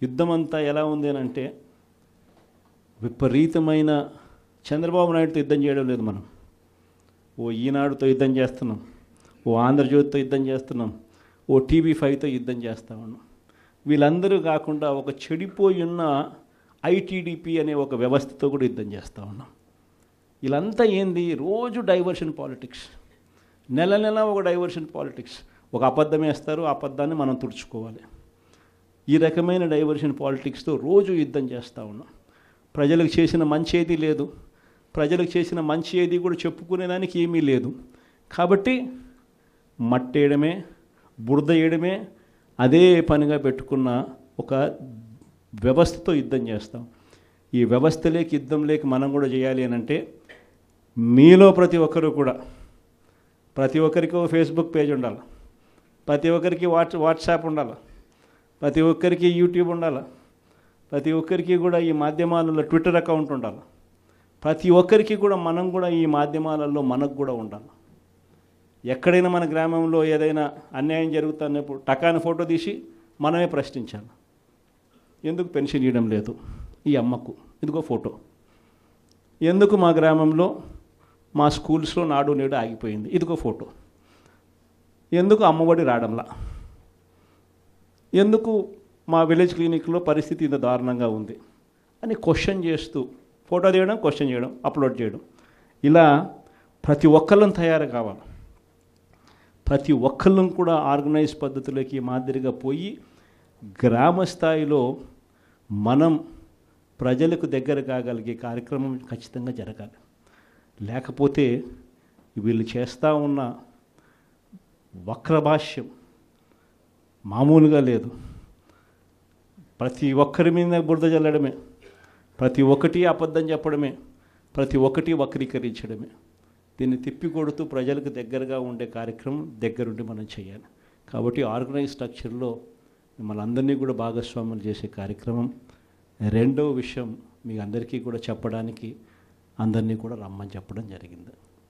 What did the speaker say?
యుద్ధం అంతా ఎలా ఉంది అని అంటే విపరీతమైన చంద్రబాబు నాయుడుతో యుద్ధం చేయడం లేదు మనం. ఓ ఈనాడుతో యుద్ధం చేస్తున్నాం, ఓ ఆంధ్రజ్యోతితో యుద్ధం చేస్తున్నాం, ఓ TV5తో యుద్ధం చేస్తా ఉన్నాం. వీళ్ళందరూ కాకుండా ఒక చెడిపోయి ఉన్న ITDP అనే ఒక వ్యవస్థతో కూడా యుద్ధం చేస్తూ ఉన్నాం. వీళ్ళంతా ఏంది, రోజు డైవర్షన్ పాలిటిక్స్, నెల నెల ఒక డైవర్షన్ పాలిటిక్స్. ఒక అబద్ధం వేస్తారు, ఆ అబద్ధాన్ని మనం తుడుచుకోవాలి. ఈ రకమైన డైవర్షన్ పాలిటిక్స్తో రోజు యుద్ధం చేస్తూ ఉన్నాం. ప్రజలకు చేసిన మంచి ఏది లేదు, ప్రజలకు చేసిన మంచి ఏది కూడా చెప్పుకునేదానికి ఏమీ లేదు. కాబట్టి మట్టేయడమే, బురద వేయడమే అదే పనిగా పెట్టుకున్న ఒక వ్యవస్థతో యుద్ధం చేస్తాం. ఈ వ్యవస్థ లేక యుద్ధం లేక మనం కూడా చేయాలి అని అంటే మీలో ప్రతి ఒక్కరూ కూడా, ప్రతి ఒక్కరికి ఒక ఫేస్బుక్ పేజ్ ఉండాలి, ప్రతి ఒక్కరికి వాట్సాప్ ఉండాలి, ప్రతి ఒక్కరికి యూట్యూబ్ ఉండాలి, ప్రతి ఒక్కరికి కూడా ఈ మాధ్యమాలలో ట్విట్టర్ అకౌంట్ ఉండాలి. ప్రతి ఒక్కరికి కూడా మనం కూడా ఈ మాధ్యమాలలో మనకు కూడా ఉండాలి. ఎక్కడైనా మన గ్రామంలో ఏదైనా అన్యాయం జరుగుతున్నప్పుడు టకాని ఫోటో తీసి మనమే ప్రశ్నించాలి. ఎందుకు పెన్షన్ ఇవ్వడం లేదు ఈ అమ్మకు, ఇదిగో ఫోటో. ఎందుకు మా గ్రామంలో మా స్కూల్స్లో నాడు నేడు ఆగిపోయింది, ఇదిగో ఫోటో. ఎందుకు అమ్మఒడి రావడంలా, ఎందుకు మా విలేజ్ క్లినిక్లో పరిస్థితి ఇంత దారుణంగా ఉంది అని క్వశ్చన్ చేస్తూ ఫోటో తీయడం, క్వశ్చన్ చేయడం, అప్లోడ్ చేయడం. ఇలా ప్రతి ఒక్కళ్ళం తయారు కావాలి. ప్రతి ఒక్కళ్ళం కూడా ఆర్గనైజ్ పద్ధతులకి మాదిరిగా పోయి గ్రామ స్థాయిలో మనం ప్రజలకు దగ్గర కాగలిగే కార్యక్రమం ఖచ్చితంగా జరగాలి. లేకపోతే వీళ్ళు చేస్తూ ఉన్న వక్రభాష్యం మామూలుగా లేదు. ప్రతి ఒక్కరి మీద బురద జల్లడమే, ప్రతి ఒక్కటి అబద్ధం చెప్పడమే, ప్రతి ఒక్కటి వక్రీకరించడమే. దీన్ని తిప్పికొడుతూ ప్రజలకు దగ్గరగా ఉండే కార్యక్రమం దగ్గరుండి మనం చేయాలి. కాబట్టి ఆర్గనైజ్ స్ట్రక్చర్లో మిమ్మల్ని అందరినీ కూడా భాగస్వాములు చేసే కార్యక్రమం. రెండో విషయం మీ అందరికీ కూడా చెప్పడానికి అందరినీ కూడా రమ్మని చెప్పడం జరిగింది.